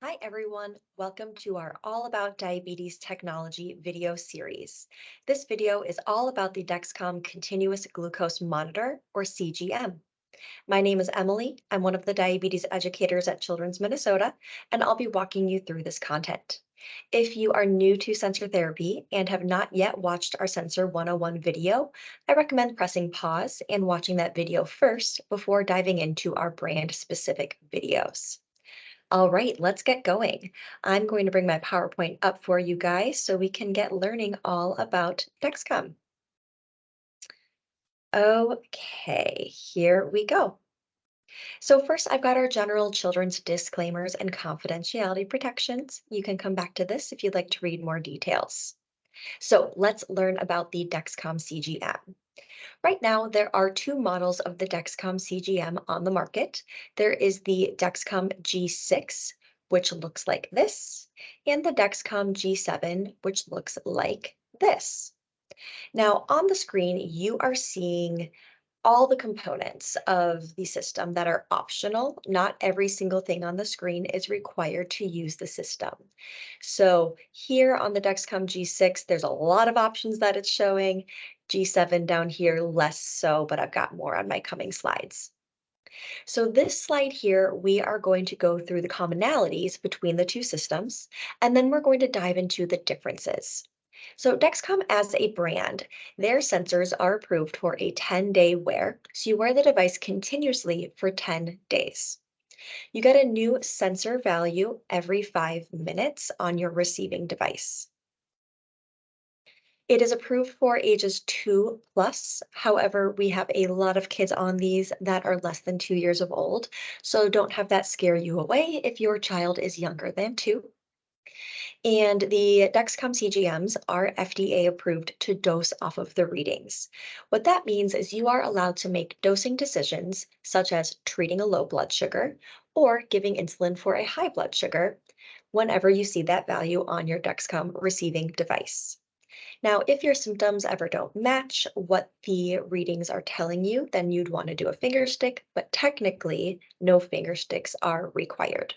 Hi, everyone. Welcome to our All About Diabetes Technology video series. This video is all about the Dexcom Continuous Glucose Monitor, or CGM. My name is Emily. I'm one of the diabetes educators at Children's Minnesota, and I'll be walking you through this content. If you are new to sensor therapy and have not yet watched our Sensor 101 video, I recommend pressing pause and watching that video first before diving into our brand specific videos. All right, let's get going. I'm going to bring my PowerPoint up for you guys so we can get learning all about Dexcom. Okay, here we go. So first, I've got our general children's disclaimers and confidentiality protections. You can come back to this if you'd like to read more details. So let's learn about the Dexcom CGM. Right now, there are two models of the Dexcom CGM on the market. There is the Dexcom G6, which looks like this, and the Dexcom G7, which looks like this. Now, on the screen, you are seeing all the components of the system that are optional. Not every single thing on the screen is required to use the system. So here on the Dexcom G6, there's a lot of options that it's showing. G7 down here, less so, but I've got more on my coming slides. So this slide here, we are going to go through the commonalities between the two systems, and then we're going to dive into the differences. So Dexcom as a brand, their sensors are approved for a 10-day wear. So you wear the device continuously for 10 days. You get a new sensor value every 5 minutes on your receiving device. It is approved for ages 2 plus. However, we have a lot of kids on these that are less than 2 years of old. So don't have that scare you away if your child is younger than 2. And the Dexcom CGMs are FDA approved to dose off of the readings. What that means is you are allowed to make dosing decisions, such as treating a low blood sugar or giving insulin for a high blood sugar, whenever you see that value on your Dexcom receiving device. Now, if your symptoms ever don't match what the readings are telling you, then you'd want to do a finger stick, but technically, no finger sticks are required.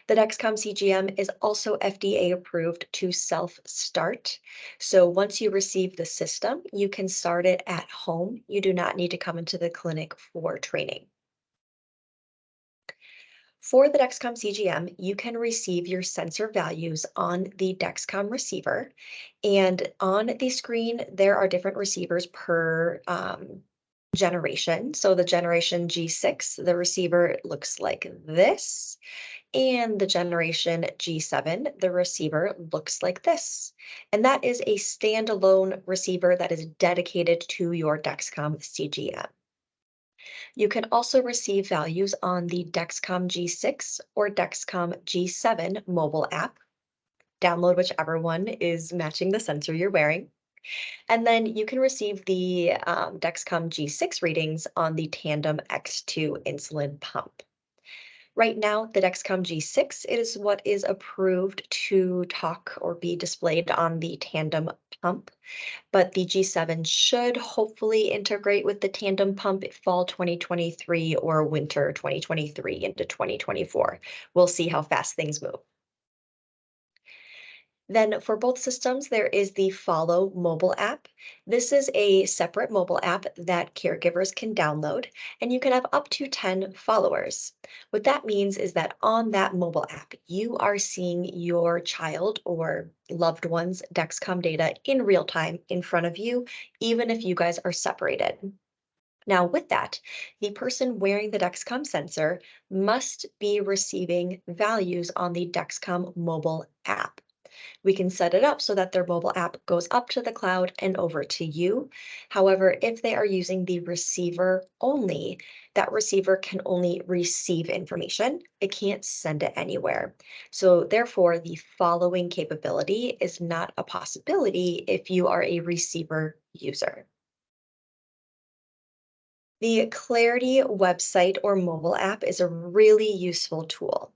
The Dexcom CGM is also FDA approved to self-start. So once you receive the system, you can start it at home. You do not need to come into the clinic for training. For the Dexcom CGM, you can receive your sensor values on the Dexcom receiver. And on the screen, there are different receivers per generation. So the generation G6, the receiver looks like this. And the generation G7, the receiver looks like this. And that is a standalone receiver that is dedicated to your Dexcom CGM. You can also receive values on the Dexcom G6 or Dexcom G7 mobile app. Download whichever one is matching the sensor you're wearing. And then you can receive the Dexcom G6 readings on the Tandem X2 insulin pump. Right now, the Dexcom G6 is what is approved to talk or be displayed on the Tandem pump, but the G7 should hopefully integrate with the Tandem pump fall 2023 or winter 2023 into 2024. We'll see how fast things move. Then for both systems, there is the Follow mobile app. This is a separate mobile app that caregivers can download, and you can have up to 10 followers. What that means is that on that mobile app, you are seeing your child or loved one's Dexcom data in real time in front of you, even if you guys are separated. Now, with that, the person wearing the Dexcom sensor must be receiving values on the Dexcom mobile app. We can set it up so that their mobile app goes up to the cloud and over to you. However, if they are using the receiver only, that receiver can only receive information. It can't send it anywhere. So therefore, the following capability is not a possibility if you are a receiver user. The Clarity website or mobile app is a really useful tool.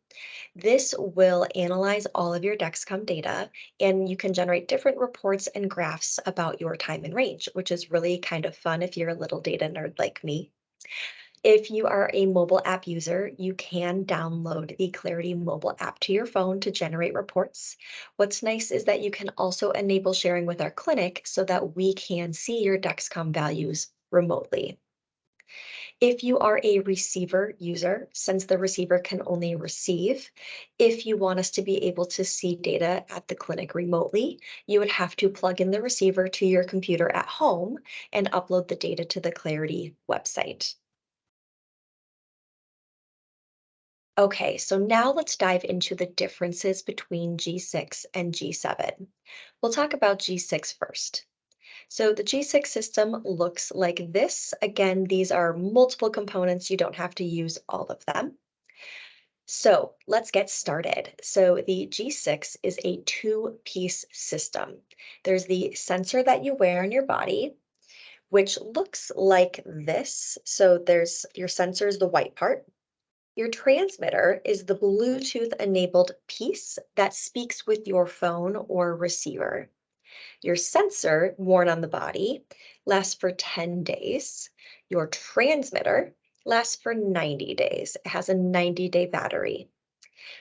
This will analyze all of your Dexcom data, and you can generate different reports and graphs about your time and range, which is really kind of fun if you're a little data nerd like me. If you are a mobile app user, you can download the Clarity mobile app to your phone to generate reports. What's nice is that you can also enable sharing with our clinic so that we can see your Dexcom values remotely. If you are a receiver user, since the receiver can only receive, if you want us to be able to see data at the clinic remotely, you would have to plug in the receiver to your computer at home and upload the data to the Clarity website. Okay, so now let's dive into the differences between G6 and G7. We'll talk about G6 first. So the G6 system looks like this. Again, these are multiple components. You don't have to use all of them. So let's get started. So the G6 is a two-piece system. There's the sensor that you wear on your body, which looks like this. So there's your sensor is the white part. Your transmitter is the Bluetooth-enabled piece that speaks with your phone or receiver. Your sensor, worn on the body, lasts for 10 days. Your transmitter lasts for 90 days. It has a 90-day battery.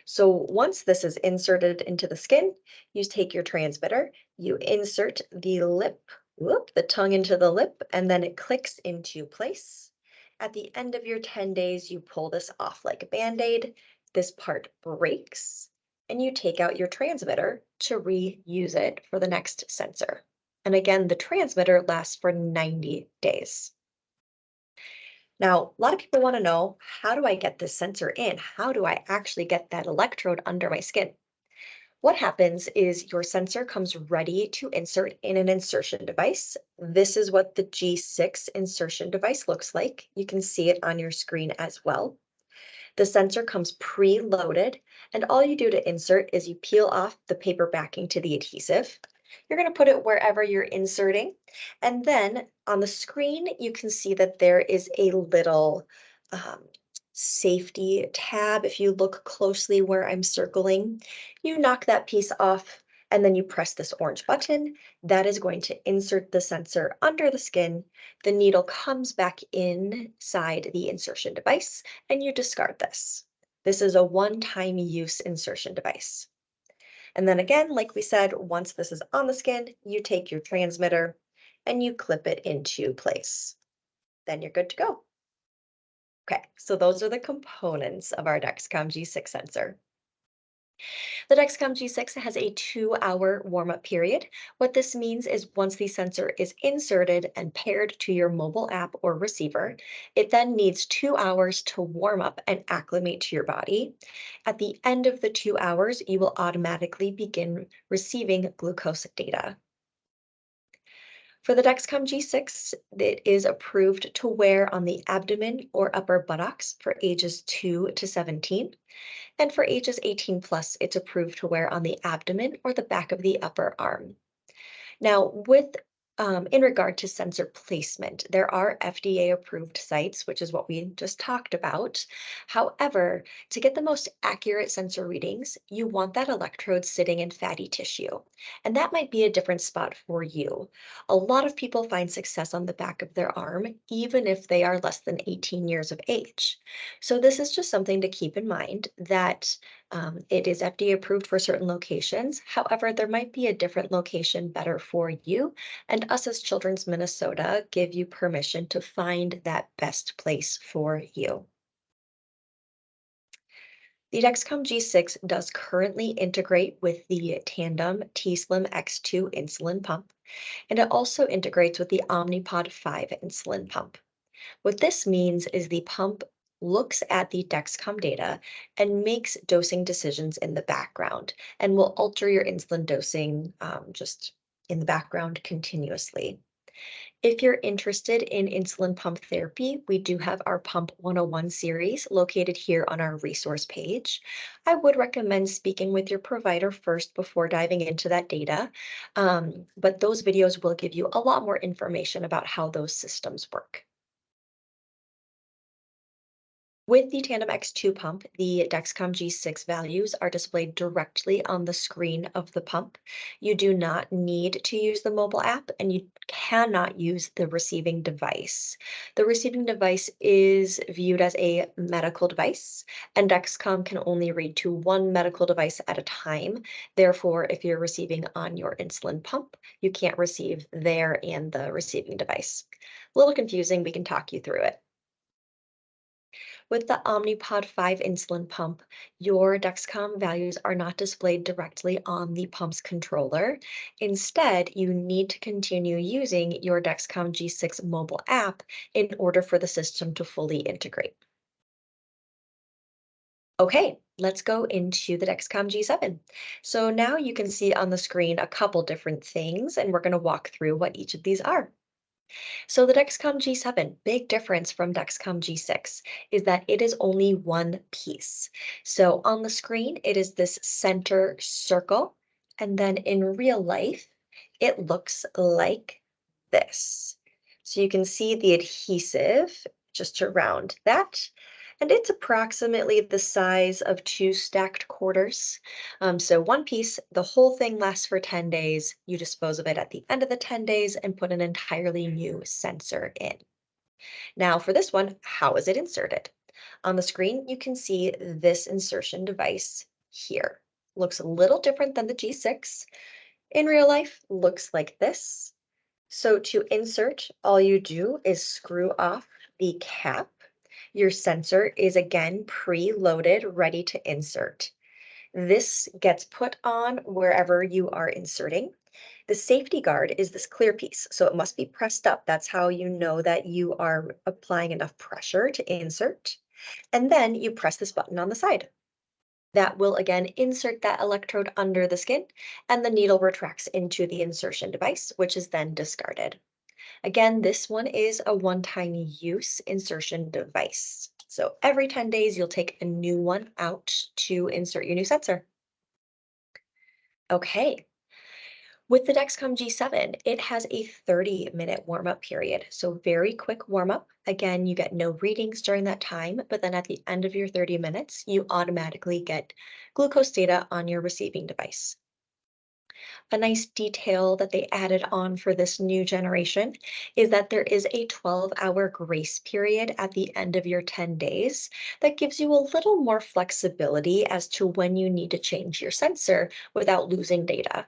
So once this is inserted into the skin, you take your transmitter, you insert the tongue into the lip, and then it clicks into place. At the end of your 10 days, you pull this off like a Band-Aid. This part breaks, and you take out your transmitter to reuse it for the next sensor. And again, the transmitter lasts for 90 days. Now, a lot of people want to know, how do I get this sensor in? How do I actually get that electrode under my skin? What happens is your sensor comes ready to insert in an insertion device. This is what the G6 insertion device looks like. You can see it on your screen as well. The sensor comes pre-loaded, and all you do to insert is you peel off the paper backing to the adhesive. You're going to put it wherever you're inserting, and then on the screen, you can see that there is a little um, safety tab. If you look closely where I'm circling, you knock that piece off, and then you press this orange button. That is going to insert the sensor under the skin. The needle comes back inside the insertion device, and you discard this. This is a one-time use insertion device. And then again, like we said, once this is on the skin, you take your transmitter and you clip it into place. Then you're good to go. Okay, so those are the components of our Dexcom G6 sensor. The Dexcom G6 has a 2-hour warm-up period. What this means is once the sensor is inserted and paired to your mobile app or receiver, it then needs 2 hours to warm up and acclimate to your body. At the end of the 2 hours, you will automatically begin receiving glucose data. For the Dexcom G6, it is approved to wear on the abdomen or upper buttocks for ages 2 to 17. And for ages 18 plus, it's approved to wear on the abdomen or the back of the upper arm. Now, in regard to sensor placement, there are FDA approved sites, which is what we just talked about. However, to get the most accurate sensor readings, you want that electrode sitting in fatty tissue, and that might be a different spot for you. A lot of people find success on the back of their arm, even if they are less than 18 years of age. So this is just something to keep in mind that it is FDA approved for certain locations. However, there might be a different location better for you, and us as Children's Minnesota give you permission to find that best place for you. The Dexcom G6 does currently integrate with the Tandem t:slim X2 insulin pump, and it also integrates with the Omnipod 5 insulin pump. What this means is the pump looks at the Dexcom data and makes dosing decisions in the background and will alter your insulin dosing just in the background continuously. If you're interested in insulin pump therapy, we do have our Pump 101 series located here on our resource page. I would recommend speaking with your provider first before diving into that data, but those videos will give you a lot more information about how those systems work. With the Tandem X2 pump, the Dexcom G6 values are displayed directly on the screen of the pump. You do not need to use the mobile app and you cannot use the receiving device. The receiving device is viewed as a medical device, and Dexcom can only read to one medical device at a time. Therefore, if you're receiving on your insulin pump, you can't receive there and the receiving device. A little confusing, we can talk you through it. With the Omnipod 5 insulin pump, your Dexcom values are not displayed directly on the pump's controller. Instead, you need to continue using your Dexcom G6 mobile app in order for the system to fully integrate. Okay, let's go into the Dexcom G7. So now you can see on the screen a couple different things, and we're going to walk through what each of these are. So the Dexcom G7, big difference from Dexcom G6 is that it is only one piece. So on the screen, it is this center circle, and then in real life, it looks like this. So you can see the adhesive just around that, and it's approximately the size of two stacked quarters. So one piece, the whole thing lasts for 10 days. You dispose of it at the end of the 10 days and put an entirely new sensor in. Now for this one, how is it inserted? On the screen, you can see this insertion device here. Looks a little different than the G6. In real life, looks like this. So to insert, all you do is screw off the cap. Your sensor is again pre-loaded, ready to insert. This gets put on wherever you are inserting. The safety guard is this clear piece, so it must be pressed up. That's how you know that you are applying enough pressure to insert. And then you press this button on the side. That will again insert that electrode under the skin, and the needle retracts into the insertion device, which is then discarded. Again, this one is a one-time use insertion device. So every 10 days, you'll take a new one out to insert your new sensor. Okay, with the Dexcom G7, it has a 30-minute warm-up period. So very quick warm-up. Again, you get no readings during that time, but then at the end of your 30 minutes, you automatically get glucose data on your receiving device. A nice detail that they added on for this new generation is that there is a 12-hour grace period at the end of your 10 days that gives you a little more flexibility as to when you need to change your sensor without losing data.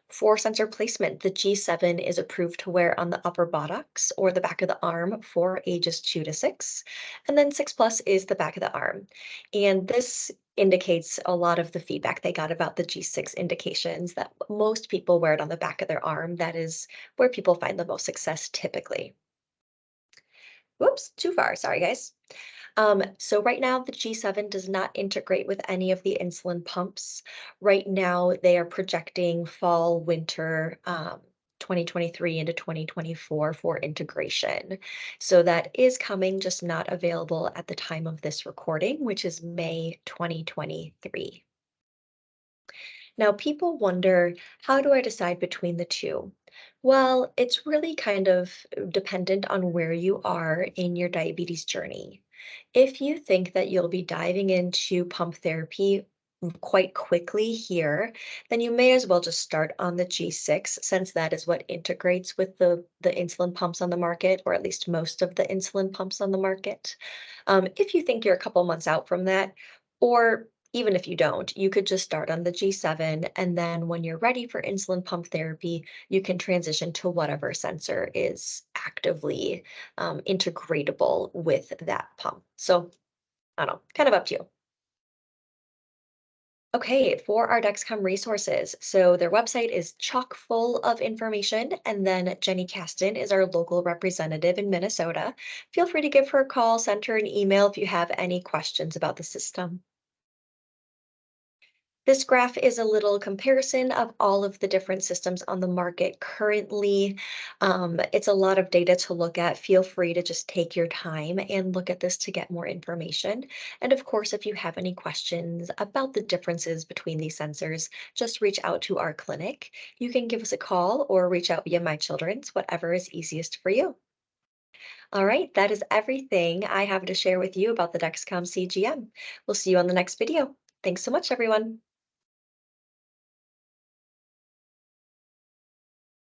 For sensor placement, the G7 is approved to wear on the upper buttocks or the back of the arm for ages 2 to 6. And then 6 plus is the back of the arm. And this indicates a lot of the feedback they got about the G6 indications that most people wear it on the back of their arm. That is where people find the most success typically. Whoops, too far. Sorry, guys. So right now, the G7 does not integrate with any of the insulin pumps. Right now, they are projecting fall, winter, 2023 into 2024 for integration. So that is coming, just not available at the time of this recording, which is May 2023. Now, people wonder, how do I decide between the two? Well, it's really kind of dependent on where you are in your diabetes journey. If you think that you'll be diving into pump therapy quite quickly here, then you may as well just start on the G6 since that is what integrates with the insulin pumps on the market, or at least most of the insulin pumps on the market. If you think you're a couple months out from that, or even if you don't, you could just start on the G7, and then when you're ready for insulin pump therapy, you can transition to whatever sensor is actively integratable with that pump. So I don't know, kind of up to you. Okay, for our Dexcom resources, so their website is chock full of information, and then Jenny Caston is our local representative in Minnesota. Feel free to give her a call, send her an email if you have any questions about the system. This graph is a little comparison of all of the different systems on the market currently. It's a lot of data to look at. Feel free to just take your time and look at this to get more information. And of course, if you have any questions about the differences between these sensors, just reach out to our clinic. You can give us a call or reach out via My Children's, whatever is easiest for you. All right, that is everything I have to share with you about the Dexcom CGM. We'll see you on the next video. Thanks so much, everyone.